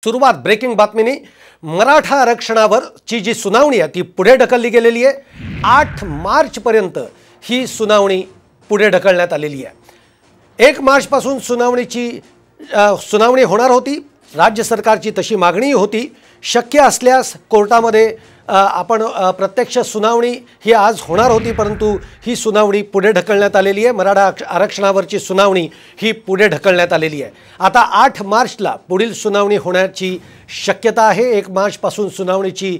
सुरुवात ब्रेकिंग बातमीने मराठा आरक्षणावरची जी सुनावणी आहे ती पुढे ढकलली गेलेली आहे। 8 मार्च पर्यंत ही सुनावणी पुढे ढकलण्यात आलेली आहे। 1 मार्च पासून सुनावणी होणार होती। राज्य सरकारची तशी मागणी होती। शक्य असल्यास कोर्टामध्ये आपण प्रत्यक्ष सुनावणी ही आज होणार होती, परंतु ही सुनावणी पुढे ढकलण्यात आलेली आहे। मराठा आरक्षणावरची सुनावणी ही पुढे ढकलण्यात आलेली आहे। आता 8 मार्चला पुढील सुनावणी होण्याची शक्यता आहे। 1 मार्च पासून सुनावणीची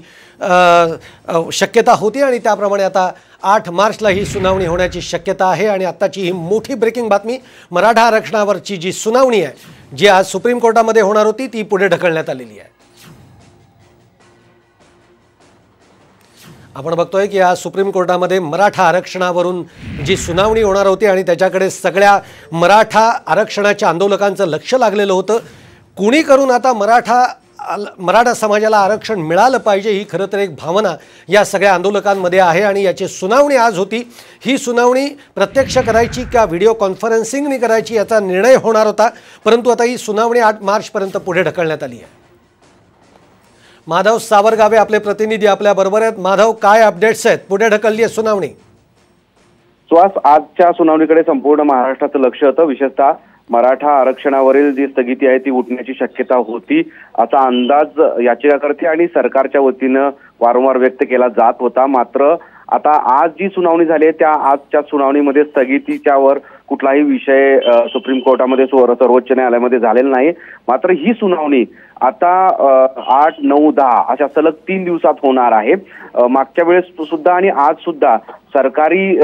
शक्यता होती आणि त्याप्रमाणे आता 8 मार्चला ही सुनावणी होण्याची शक्यता आहे। आणि आताची ही मोठी ब्रेकिंग बातमी, मराठा आरक्षणावरची जी सुनावणी आहे जी आज सुप्रीम कोर्टामध्ये होणार होती ती पुढे ढकलण्यात आलेली आहे। आपण बघतोय की आज सुप्रीम कोर्टामध्ये मराठा आरक्षणावरून जी सुनावणी होणार होती आणि त्याच्याकडे सगळ्या मराठा आरक्षणाच्या आंदोलकांचं लक्ष लागलेलं होतं। कुणी करून आता मराठा समाजाला आरक्षण मिळालं पाहिजे ही खरं तर एक भावना या सगळ्या आंदोलकांमध्ये आहे आणि याची सुनावणी आज होती। ही सुनावणी प्रत्यक्ष करायची का व्हिडिओ कॉन्फरन्सिंगने करायची याचा निर्णय होणार होता, परंतु आता ही सुनावणी 8 मार्चपर्यंत पुढे ढकलण्यात आली आहे। माधव सावरगावे आपले प्रतिनिधी आपल्या बरोबर आहेत। माधव, काय अपडेट्स आहेत? पुढे ढकलली आहे सुनावणी। सुहास, आजच्या सुनावणीकडे संपूर्ण महाराष्ट्राचं लक्ष होतं। विशेषतः मराठा आरक्षणावरील जी स्थगिती आहे ती उठण्याची शक्यता होती असा अंदाज याचिकाकर्ते आणि सरकारच्या वतीनं वारंवार व्यक्त केला जात होता। मात्र आता आज जी सुनावणी झाली त्या आजच्या सुनावणीमध्ये स्थगितीच्यावर कुठलाही विषय सुप्रीम कोर्टामध्ये सर्वोच्च न्यायालयामध्ये झालेला नाही। मात्र ही सुनावणी आता 8, 9, 10 अशा सलग 3 दिवसात होणार आहे। मागच्या वेळेस सुद्धा आणि आज सुद्धा सरकारी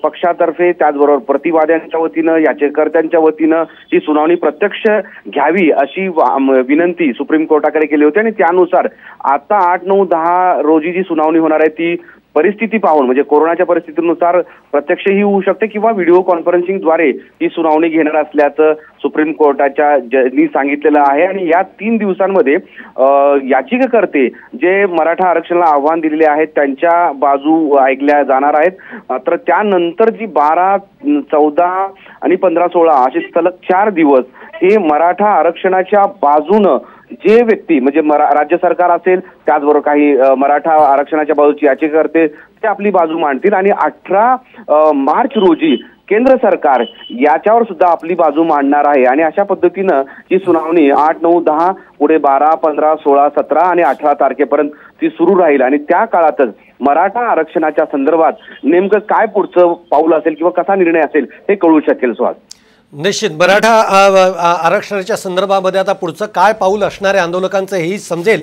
पक्षातर्फे त्याचबरोबर प्रतिवाद्यांच्या वतीनं याचिकाकर्त्यांच्या वतीनं ही सुनावणी प्रत्यक्ष घ्यावी अशी विनंती सुप्रीम कोर्टाकडे केली होती आणि त्यानुसार आता 8, 9, 10 रोजी जी सुनावणी होणार आहे ती परिस्थिती पाहून म्हणजे कोरोनाच्या परिस्थितीनुसार प्रत्यक्षही होऊ शकते किंवा व्हिडिओ कॉन्फरन्सिंगद्वारे ही सुनावणी घेणार असल्याचं सुप्रीम कोर्टाच्या जजनी सांगितलेलं आहे। आणि या 3 दिवसांमध्ये याचिकाकर्ते जे मराठा आरक्षणाला आव्हान दिलेले आहेत त्यांच्या बाजू ऐकल्या जाणार आहेत। मात्र त्यानंतर जी 12, 14 आणि 15, 16 असे सलग 4 दिवस हे मराठा आरक्षणाच्या बाजूनं जे व्यक्ती म्हणजे राज्य सरकार असेल त्याचबरोबर काही मराठा आरक्षणाच्या बाजूची याचिकाकर्ते ते आपली बाजू मांडतील आणि 18 मार्च रोजी केंद्र सरकार याच्यावर सुद्धा आपली बाजू मांडणार आहे। आणि अशा पद्धतीनं ही सुनावणी 8, 9, 10 पुढे 12, 15, 16, 17 आणि 18 तारखेपर्यंत ती सुरू राहील आणि त्या काळातच मराठा आरक्षणाच्या संदर्भात नेमकं काय पुढचं पाऊल असेल किंवा कसा निर्णय असेल हे कळू शकेल। सुहास, निश्चित मराठा आरक्षणाच्या संदर्भामध्ये आता पुढचं काय पाऊल असणार आहे आंदोलकांचं हेही समजेल।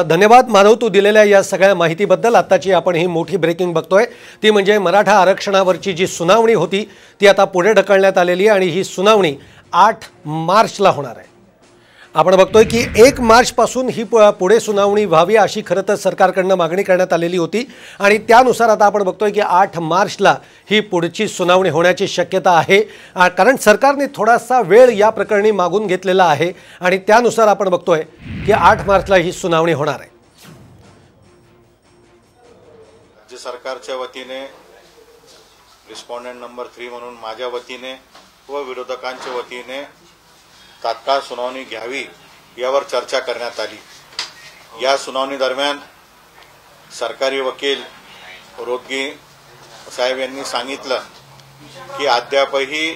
धन्यवाद माधव, तू दिलेल्या या सगळ्या माहितीबद्दल। आताची आपण ही मोठी ब्रेकिंग बघतोय ती म्हणजे मराठा आरक्षणावरची जी सुनावणी होती ती आता पुढे ढकलण्यात आलेली आहे आणि ही सुनावणी 8 मार्चला होणार आहे। आपण बघतोय की 1 मार्च पासून ही पुढे सुनावणी व्हावी अशी खरं तर सरकारकडनं मागणी करण्यात आलेली होती आणि त्यानुसार आता आपण बघतोय की 8 मार्चला ही पुढची सुनावणी होण्याची शक्यता आहे, कारण सरकारने थोडासा वेळ या प्रकरणी मागून घेतलेला आहे आणि त्यानुसार आपण बघतोय की 8 मार्चला ही सुनावणी होणार आहे। राज्य सरकारच्या वतीने रिस्पॉन्डंट नंबर 3 म्हणून माझ्या वतीने व विरोधकांच्या वतीने तात्काळ सुनावणी घ्यावी यावर चर्चा करण्यात आली। या सुनावणी दरम्यान सरकारी वकील रोदगी साहेब यांनी सांगितलं की अद्यापही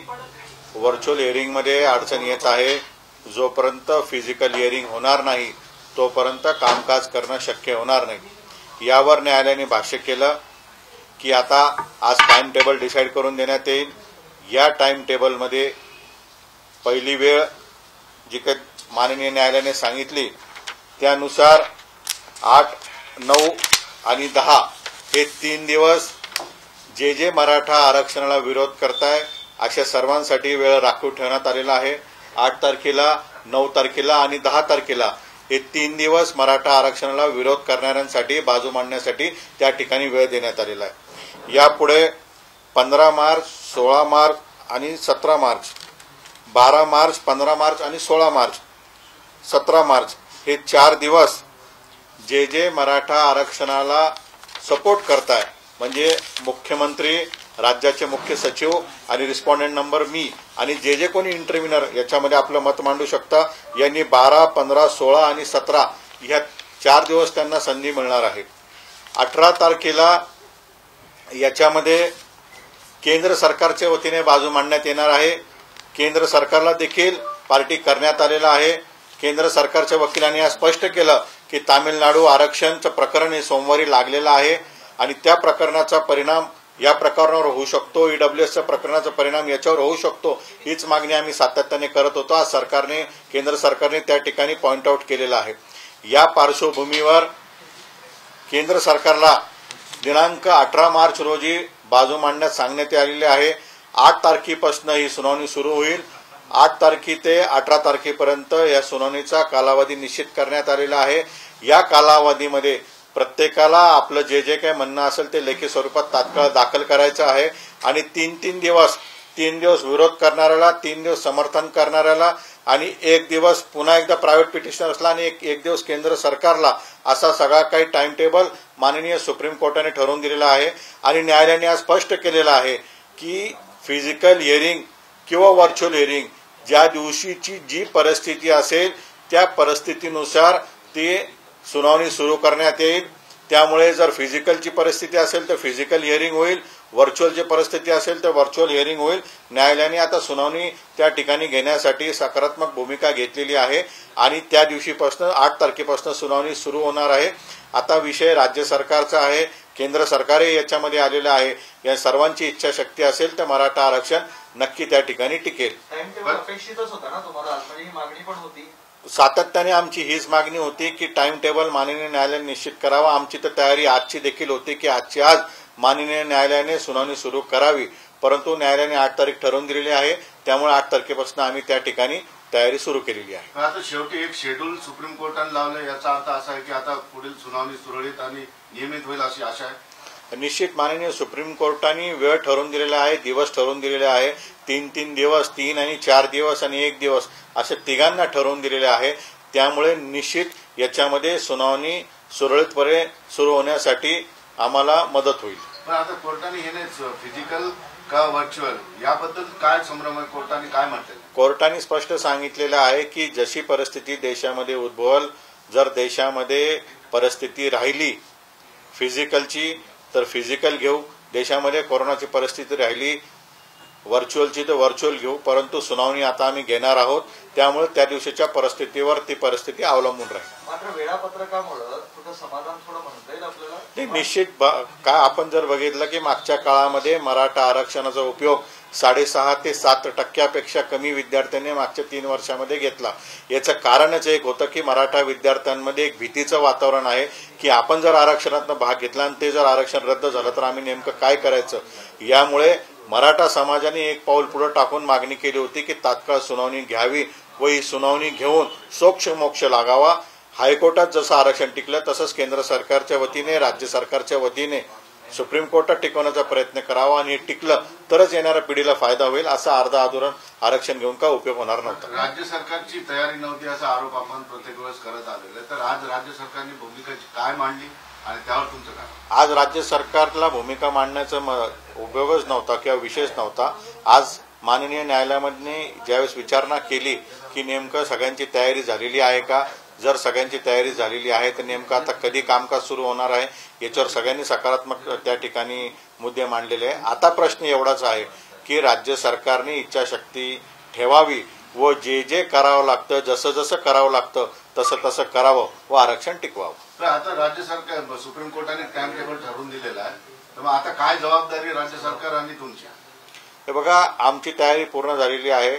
व्हर्च्युअल हिअरिंगमध्ये अडचण येत आहे। जोपर्यंत फिजिकल हिअरिंग होणार नाही तोपर्यंत कामकाज करणं शक्य होणार नाही। यावर न्यायालयाने भाष्य केलं की आता आज टाइम टेबल डिसाईड करून देण्यात येईल। या टाइम टेबलमध्ये पहिली वेळ जी काही माननीय न्यायालयाने सांगितली त्यानुसार 8, 9 आणि 10 हे 3 दिवस जे मराठा आरक्षणाला विरोध करताय अशा सर्वांसाठी वेळ राखीव ठेवण्यात आलेला आहे। 8 तारखेला, 9 तारखेला आणि 10 तारखेला हे 3 दिवस मराठा आरक्षणाला विरोध करणाऱ्यांसाठी बाजू मांडण्यासाठी त्या ठिकाणी वेळ देण्यात आलेला आहे। यापुढे 15 मार्च, 16 मार्च आणि 17 मार्च, 12 मार्च, 15 मार्च आणि 16 मार्च, 17 मार्च हे 4 दिवस जे मराठा आरक्षणाला सपोर्ट करताय म्हणजे मुख्यमंत्री राज्याचे मुख्य सचिव आणि रिस्पॉन्डेंट नंबर मी आणि जे कोणी इंटरव्ह्युनर याच्यामध्ये आपलं मत मांडू शकता, यांनी 12, 15, 16 आणि 17 ह्या 4 दिवस त्यांना संधी मिळणार आहे. 18 तारखेला याच्यामध्ये केंद्र सरकारच्या वतीने बाजू मांडण्यात येणार आहे. केंद्र सरकारला देखील पार्टी करण्यात आलेला आहे. केंद्र सरकारच्या वकिलांनी आज स्पष्ट केलं की तामिळनाडू आरक्षणचं प्रकरण हे सोमवारी लागलेलं आहे आणि त्या प्रकरणाचा परिणाम या प्रकरणावर होऊ शकतो. ईडब्ल्यूएसच्या प्रकरणाचा परिणाम याच्यावर होऊ शकतो. हीच मागणी आम्ही सातत्याने करत होतो. आज केंद्र सरकारने त्या ठिकाणी पॉइंट आउट केलेलं आहे. या पार्श्वभूमीवर केंद्र सरकारला दिनांक 18 मार्च रोजी बाजू मांडण्यास सांगण्यात आलेले आहे. 8 तारखेपासून ही सुनावणी सुरू होईल. 8 तारखे ते 18 तारखेपर्यंत या सुनावणीचा कालावधी निश्चित करण्यात आलेला आहे. या कालावधीमध्ये प्रत्येकाला आपलं जे काही म्हणणं असेल ते लेखी स्वरूपात तात्काळ दाखल करायचं आहे आणि 3 दिवस विरोध करणाऱ्याला, 3 दिवस समर्थन करणाऱ्याला आणि 1 दिवस पुन्हा एकदा प्रायव्हेट पिटिशनर्सला आणि एक दिवस केंद्र सरकारला, असा सगळा काही टाइम टेबल माननीय सुप्रीम कोर्टाने ठरवून दिलेला आहे. आणि न्यायालयाने आज स्पष्ट केलेलं आहे की फिजिकल हिअरिंग किंवा व्हर्च्युअल हिअरिंग ज्या दिवशीची जी परिस्थिती असेल त्या परिस्थितीनुसार ती सुनावणी सुरू करण्यात येईल. त्यामुळे जर फिजिकलची परिस्थिती असेल तर फिजिकल हिअरिंग होईल, व्हर्च्युअलची परिस्थिती असेल तर व्हर्च्युअल हिअरिंग होईल. न्यायालयाने आता सुनावणी त्या ठिकाणी घेण्यासाठी सकारात्मक भूमिका घेतलेली आहे आणि त्या दिवशीपासून 8 तारखेपासून सुनावणी सुरू होणार आहे. आता विषय राज्य सरकारचा आहे, केंद्र सरकारही याच्यामध्ये आलेलं आहे. या सर्वांची इच्छाशक्ती असेल तर मराठा आरक्षण नक्की त्या ठिकाणी टिकेल. अपेक्षितच होता ना तुम्हाला, ही मागणी पण होती. सातत्याने आमची हीच मागणी होती की टाइम टेबल माननीय न्यायालयाने निश्चित करावा. आमची तर तयारी आजची देखील होती की आजची आज माननीय न्यायालयाने सुनावणी सुरू करावी, परंतु न्यायालयाने 8 तारीख ठरवून दिलेली आहे. त्यामुळे 8 तारखेपासून आम्ही त्या ठिकाणी तयारी सुरू केलेली आहे. आता शेवटी एक शेड्यूल सुप्रीम कोर्टाने लावलं, याचा अर्थ असा आहे की आता पुढील सुनावणी सुरळीत आणि नियमित होईल अशी आशा आहे. निश्चित माननीय सुप्रीम कोर्टाने वेळ ठरवून दिलेला आहे, दिवस ठरवून दिलेले आहे. 3 दिवस, 3 आणि 4 दिवस आणि 1 दिवस असे तिघांना ठरवून दिलेले आहे. त्यामुळे निश्चित याच्यामध्ये सुनावणी सुरळीतपणे सुरू होण्यासाठी आम्हाला मदत होईल. पण आता कोर्टाने हे फिजिकल का व्हर्च्युअल याबद्दल काय संभ्रम आहे, कोर्टाने काय म्हटलेलं? कोर्टाने स्पष्ट सांगितलेलं आहे की जशी परिस्थिती देशामध्ये उद्भवल, जर देशामध्ये परिस्थिती राहिली फिजिकलची तर फिजिकल घेऊ, देशामध्ये कोरोनाची परिस्थिती राहिली व्हर्च्युअलची तर व्हर्च्युअल घेऊ, परंतु सुनावणी आता आम्ही घेणार आहोत. त्यामुळे त्या दिवशीच्या परिस्थितीवर ती परिस्थिती अवलंबून राहील. मात्र वेळापत्रकामुळे कुठं समाधान थोडं म्हणता येईल आपल्याला? निश्चित काय आपण जर बघितलं की मागच्या काळामध्ये मराठा आरक्षणाचा उपयोग 6.5 ते 7% कमी विद्यार्थ्यांनी मागच्या 3 वर्षामध्ये घेतला. याचं कारणच एक होतं की मराठा विद्यार्थ्यांमध्ये एक भीतीचं वातावरण आहे की आपण जर आरक्षणातनं भाग घेतला आणि ते जर आरक्षण रद्द झालं तर आम्ही नेमकं काय करायचं. यामुळे मराठा समाजाने एक पाऊल पुढे टाकून मागणी केली होती की तात्काळ सुनावणी घ्यावी व ही सुनावणी घेऊन मोक्ष लागावा. हायकोर्टात जसं आरक्षण टिकलं तसंच केंद्र सरकारच्या वतीने, राज्य सरकारच्या वतीने सुप्रीम कोर्टात टिकवण्याचा प्रयत्न करावा आणि टिकलं तरच येणाऱ्या पिढीला फायदा होईल. असा अर्धा आरक्षण घेऊन का उपयोग होणार नव्हता. राज्य सरकारची तयारी नव्हती असा आरोप आपण प्रत्येक वेळेस करत आलेला आहे, तर आज राज्य सरकारने भूमिका काय मांडली आणि त्यावर तुमचं काय? आज राज्य सरकारला भूमिका मांडण्याचा उपयोगच नव्हता किंवा विषयच नव्हता. आज माननीय न्यायालयामध्ये ज्यावेळेस विचारणा केली की नेमकं सगळ्यांची तयारी झालेली आहे का, जर सगळ्यांची तयारी झालेली आहे तर नेमकं आता कधी कामकाज सुरू होणार आहे, याच्यावर सगळ्यांनी सकारात्मक त्या ठिकाणी मुद्दे मांडलेले आहे. आता प्रश्न एवढाच आहे की राज्य सरकारने इच्छाशक्ती ठेवावी व जे करावं लागतं, जसं करावं लागतं तसं करावं व आरक्षण टिकवावं. तर आता राज्य सरकार सुप्रीम कोर्टाने टाइम टेबल ठरवून दिलेला आहे, तर मग आता काय जबाबदारी राज्य सरकार आणि तुमची? हे बघा, आमची तयारी पूर्ण झालेली आहे.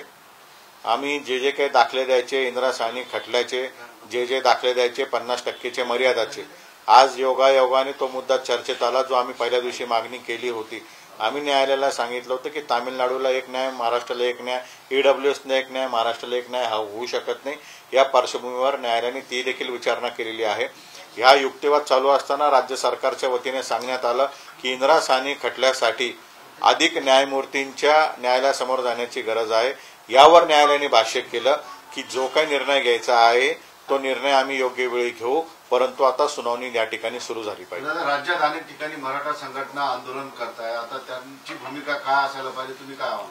आम्ही जे काही दाखले द्यायचे, इंदिरा साहनी खटल्याचे जे दाखले द्यायचे 50% मर्यादाचे, आज योगायोगाने तो मुद्दा चर्चेत आला जो आम्ही पहिल्या दिवशी मागणी केली होती. आम्ही न्यायालयाला सांगितलं होतं की तामिळनाडूला एक न्याय, महाराष्ट्राला एक न्याय, ईडब्ल्यूएसला एक न्याय, महाराष्ट्राला एक न्याय हा होऊ शकत नाही. या पार्श्वभूमीवर न्यायालयाने ती देखील विचारणा केलेली आहे. ह्या युक्तिवाद चालू असताना राज्य सरकारच्या वतीने सांगण्यात आलं की इंदिरा साहनी खटल्यासाठी अधिक न्यायमूर्तींच्या न्यायालयासमोर जाण्याची गरज आहे. यावर न्यायालयाने भाष्य केलं की जो काही निर्णय घ्यायचा आहे तो निर्णय आम्ही योग्य वेळी घेऊ, परंतु आता सुनावणी या ठिकाणी सुरू झाली पाहिजे. दादा, राज्यात अनेक ठिकाणी मराठा संघटना आंदोलन करताय, आता त्यांची भूमिका काय असायला पाहिजे, तुम्ही काय आव्हान?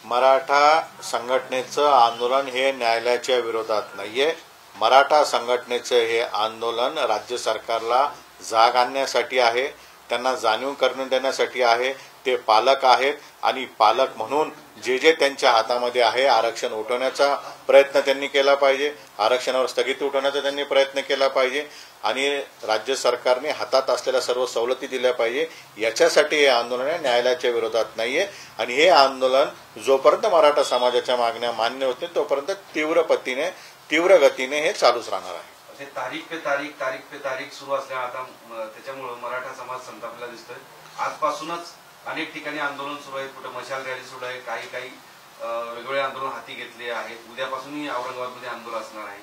मराठा संघटनेचं आंदोलन हे न्यायालयाच्या विरोधात नाहीये. मराठा संघटनेचं हे आंदोलन राज्य सरकारला जाग आणण्यासाठी आहे, त्यांना जाणीव करून देण्यासाठी आहे. ते पालक आहेत आणि पालक म्हणून जे जे त्यांच्या हातामध्ये आहे आरक्षण उठवण्याचा प्रयत्न त्यांनी केला पाहिजे, आरक्षणावर स्थगिती उठवण्याचा त्यांनी प्रयत्न केला पाहिजे आणि राज्य सरकारने हातात असलेल्या सर्व सवलती दिल्या पाहिजे. याच्यासाठी हे आंदोलन आहे, न्यायालयाच्या विरोधात नाहीये. आणि हे आंदोलन जोपर्यंत मराठा समाजाच्या मागण्या मान्य होते तोपर्यंत तीव्र गतीने हे चालूच राहणार आहे. तारीख पे तारीख सुरू असल्या आता त्याच्यामुळे मराठा समाज संतापला दिसतोय. आजपासूनच अनेक ठिकाणी आंदोलन सुरू आहे, कुठे मशाल रॅली सुरू आहे, काही वेगवेगळे आंदोलन हाती घेतले आहेत. उद्यापासूनही औरंगाबादमध्ये आंदोलन असणार आहे.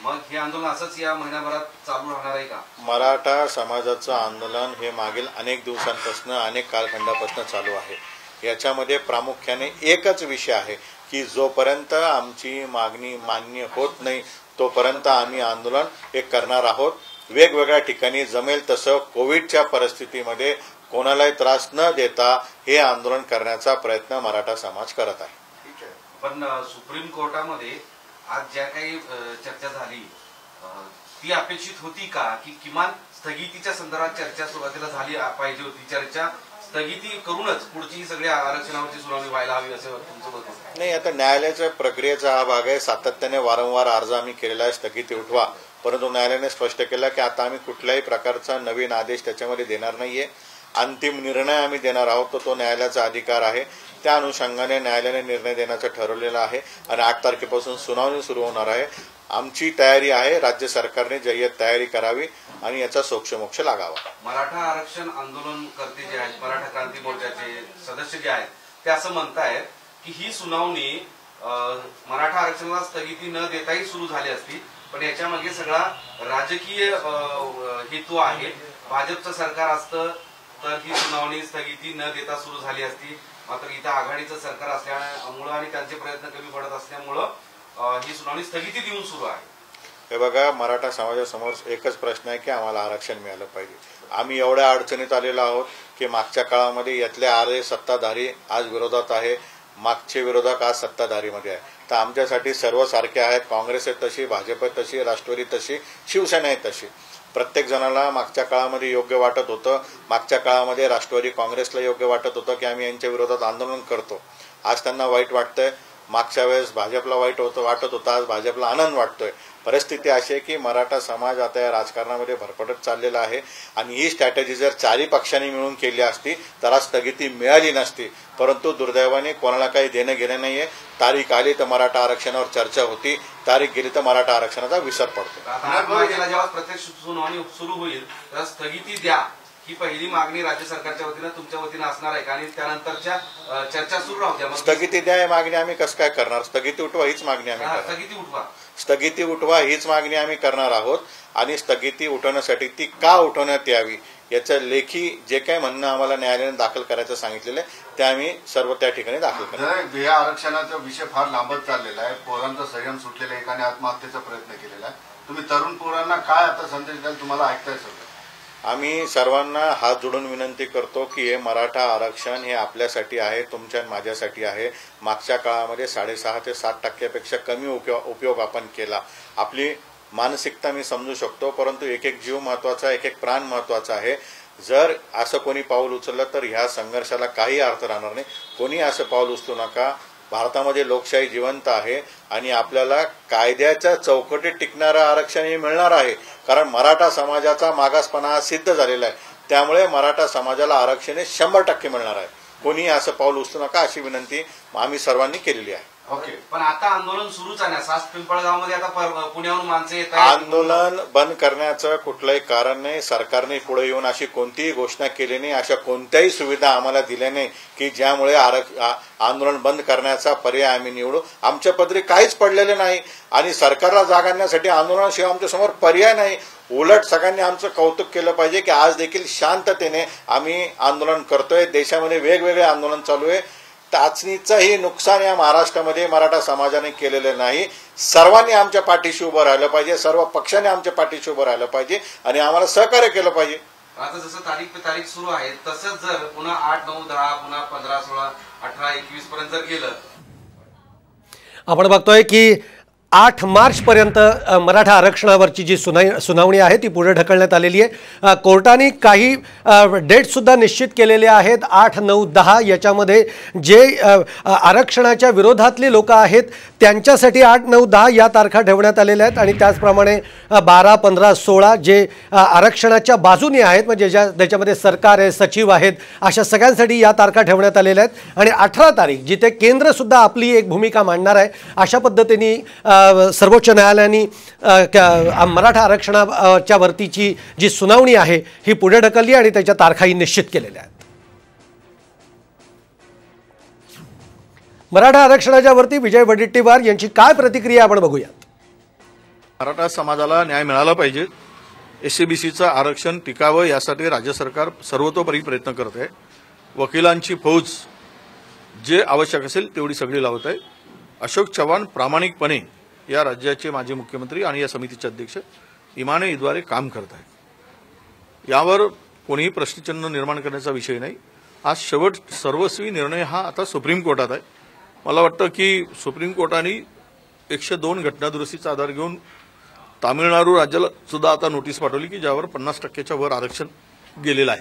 मग हे आंदोलन असंच या महिन्याभरात चालू राहणार आहे का? मराठा समाजाचं आंदोलन हे मागील अनेक दिवसांपासून अनेक कालखंडापासून चालू आहे. याच्यामध्ये प्रामुख्याने एकच विषय आहे की जोपर्यंत आमची मागणी मान्य होत नाही तोपर्यंत आम्ही आंदोलन हे करणार आहोत. वेगवेगळ्या ठिकाणी जमेल तसं कोविडच्या परिस्थितीमध्ये कोणालाही त्रास न देता हे आंदोलन करण्याचा प्रयत्न मराठा समाज करत आहे. ठीक आहे, पण सुप्रीम कोर्टामध्ये आज ज्या काही चर्चा झाली ती अपेक्षित होती का, की किमान स्थगितीच्या संदर्भात चर्चा सुरुवातीला झाली पाहिजे होती? चर्चा स्थगिती करूनच पुढची सगळ्या आरक्षणावरची सुनावणी व्हायला हवी असं तुमचं मत आहे? नाही, आता न्यायालयाच्या प्रक्रियेचा हा भाग आहे. सातत्याने वारंवार अर्ज आम्ही केलेला आहे स्थगिती उठवा, परंतु न्यायालयाने स्पष्ट केलं की आता आम्ही कुठल्याही प्रकारचा नवीन आदेश त्याच्यामध्ये देणार नाहीये. अंतिम निर्णय आम्ही देणार आहोत, तो न्यायालयाचा अधिकार आहे. त्या अनुषंगाने न्यायालयाने निर्णय देण्याचं ठरवलेलं आहे आणि 8 तारखेपासून सुनावणी सुरू होणार आहे. आमची तयारी आहे, राज्य सरकारने जय्यत तयारी करावी आणि याचा सोक्षमोक्ष लागावा. मराठा आरक्षण आंदोलनकर्ते जे आहेत, मराठा क्रांती मोर्चाचे सदस्य जे आहेत, ते असं म्हणतायत की ही सुनावणी मराठा आरक्षणाला स्थगिती न देताही सुरू झाली असती, पण याच्यामागे सगळा राजकीय हेतू आहे. भाजपचं सरकार असतं तर ही सुनावणी स्थगिती न देता सुरू झाली असती. मात्र इथं आघाडीचं सरकार असल्यामुळं आणि त्यांचे प्रयत्न कमी पडत असल्यामुळं ही सुनावणी स्थगिती देऊन सुरू आहे. हे बघा, मराठा समाजासमोर एकच प्रश्न आहे की आम्हाला आरक्षण मिळालं पाहिजे. आम्ही एवढ्या अडचणीत आलेलो आहोत की मागच्या काळामध्ये यातले आरे सत्ताधारी आज विरोधात आहे, मागचे विरोधक आज सत्ताधारीमध्ये आहे. तर आमच्यासाठी सर्व सारखे आहेत. काँग्रेस आहे तशी, भाजप आहे तशी, राष्ट्रवादी तशी, शिवसेना आहे तशी. प्रत्येक जणाला मागच्या काळामध्ये योग्य वाटत होतं. मागच्या काळामध्ये राष्ट्रवादी काँग्रेसला योग्य वाटत होतं की आम्ही यांच्या विरोधात आंदोलन करतो. आज त्यांना वाईट वाटतंय. मागच्या वेळेस भाजपला वाईट वाटत होतं, आज भाजपला आनंद वाटतोय. परिस्थिती अशी आहे की मराठा समाज आता या राजकारणामध्ये भरभटत चाललेला आहे आणि ही स्ट्रॅटेजी जर चारही पक्षांनी मिळून केली असती तर आज स्थगिती मिळाली नसती. परंतु दुर्दैवाने कोणाला काही देणं घेणं नाहीये. तारीख आली तर मराठा आरक्षणावर चर्चा होती, तारीख गेली तर मराठा आरक्षणाचा विसर पडतो. जेव्हा प्रत्यक्ष सुनावणी सुरू होईल तेव्हा स्थगिती द्या ही पहिली मागणी राज्य सरकारच्या वतीनं तुमच्या वतीनं असणार आहे का, आणि त्यानंतरच्या चर्चा सुरू राहू द्या? स्थगिती द्या ही मागणी आम्ही कसं काय करणार? स्थगिती उठवा हीच मागणी आम्ही करणार. स्थगिती उठवा हीच मागणी आम्ही करणार आहोत आणि स्थगिती उठवण्यासाठी ती का उठवण्यात यावी याचं लेखी जे काही म्हणणं आम्हाला न्यायालयाने दाखल करायचं सांगितलेलं आहे ते आम्ही सर्व त्या ठिकाणी दाखल करणार. या आरक्षणाचा विषय फार लांबत चाललेला आहे. पोरांचा संयम सुटलेला आहे, एकाने आत्महत्येचा प्रयत्न केलेला आहे. तुम्ही तरुण पोरांना काय आता संदेश द्याल? तुम्हाला ऐकताय सगळं. आम्ही सर्वांना हात जोडून विनंती करतो की हे मराठा आरक्षण हे आपल्यासाठी आहे, तुमच्या माझ्यासाठी आहे. मागच्या काळामध्ये 6.5 ते 7% कमी उपयोग आपण केला. आपली मानसिकता मी समजू शकतो, परंतु एक एक जीव महत्वाचा, एक एक प्राण महत्वाचा आहे. जर असं कोणी पाऊल उचललं तर ह्या संघर्षाला काही अर्थ राहणार नाही. कोणी असं पाऊल उचलू नका. भारतामध्ये लोकशाही जिवंत आहे आणि आपल्याला कायद्याच्या चौकटीत टिकणारं आरक्षण हे मिळणार आहे. कारण मराठा समाजाचा मागासपणा हा सिद्ध झालेला आहे. त्यामुळे मराठा समाजाला आरक्षण हे 100% मिळणार आहे. कोणी असं पाऊल उचलू नका अशी विनंती आम्ही सर्वांनी केलेली आहे. ओके, पण आता आंदोलन सुरूच आहे ना. सास पिंपळगावमध्ये आता पुण्याहून माणसं येत आहेत. आंदोलन बंद करण्याचं कुठलंही कारण नाही. सरकारने पुढे येऊन अशी कोणतीही घोषणा केली नाही, अशा कोणत्याही सुविधा आम्हाला दिल्या नाही की ज्यामुळे आंदोलन बंद करण्याचा पर्याय आम्ही निवडू. आमच्या पदरी काहीच पडलेलं नाही आणि सरकारला जाग आणण्यासाठी आंदोलनाशिवाय आमच्यासमोर पर्याय नाही. उलट सगळ्यांनी आमचं कौतुक केलं पाहिजे की आज देखील शांततेने आम्ही आंदोलन करतोय. देशामध्ये वेगवेगळे आंदोलन चालू आहे. टाचणीचंही नुकसान या महाराष्ट्रामध्ये मराठा समाजाने केलेलं नाही. सर्वांनी आमच्या पाठीशी उभं राहिलं पाहिजे, सर्व पक्षाने आमच्या पाठीशी उभं राहिलं पाहिजे आणि आम्हाला सहकार्य केलं पाहिजे. आता जसं तारीख पे तारीख सुरू आहे तसंच जर पुन्हा 8, 9, 10 पुन्हा 15, 16, 18, 21 पर्यंत जर गेलं. आपण बघतोय की 8 मार्चपर्यंत मराठा आरक्षणावरची जी सुनावणी आहे ती पुढे ढकलण्यात आलेली आहे. कोर्टाने काही डेटसुद्धा निश्चित केलेले आहेत. 8, 9, 10 याच्यामध्ये जे आरक्षणाच्या विरोधातली लोक आहेत त्यांच्यासाठी 8, 9, 10 या तारखा ठेवण्यात आलेल्या आहेत आणि त्याचप्रमाणे 12, 15, 16 जे आरक्षणाच्या बाजूने आहेत म्हणजे ज्याच्यामध्ये सरकार आहे, सचिव आहेत, अशा सगळ्यांसाठी या तारखा ठेवण्यात आलेल्या आहेत. आणि 18 तारीख जिथे केंद्रसुद्धा आपली एक भूमिका मांडणार आहे अशा पद्धतीने सर्वोच्च न्यायालयाने मराठा आरक्षणाच्या वरतीची जी सुनावणी आहे ही पुढे ढकलली आणि त्याच्या तारखाही निश्चित केलेल्या आहेत. मराठा आरक्षणाच्या वरती विजय वडेट्टीवार यांची काय प्रतिक्रिया आपण बघूयात. मराठा समाजाला न्याय मिळाला पाहिजे. एससीबीसीचं आरक्षण टिकावं यासाठी राज्य सरकार सर्वतोपरी प्रयत्न करत आहे. वकिलांची फौज जे आवश्यक असेल तेवढी सगळी लावत आहे. अशोक चव्हाण प्रामाणिकपणे या राज्याचे माजी मुख्यमंत्री आणि या समितीचे अध्यक्ष इमानेद्वारे काम करत आहेत. यावर कोणीही प्रश्नचिन्ह निर्माण करण्याचा विषय नाही. आज शेवट सर्वस्वी निर्णय हा आता सुप्रीम कोर्टात आहे. मला वाटतं की सुप्रीम कोर्टाने 102 घटनादुरुस्तीचा आधार घेऊन तामिळनाडू राज्याला सुद्धा आता नोटीस पाठवली की ज्यावर 50% वर आरक्षण गेलेलं आहे.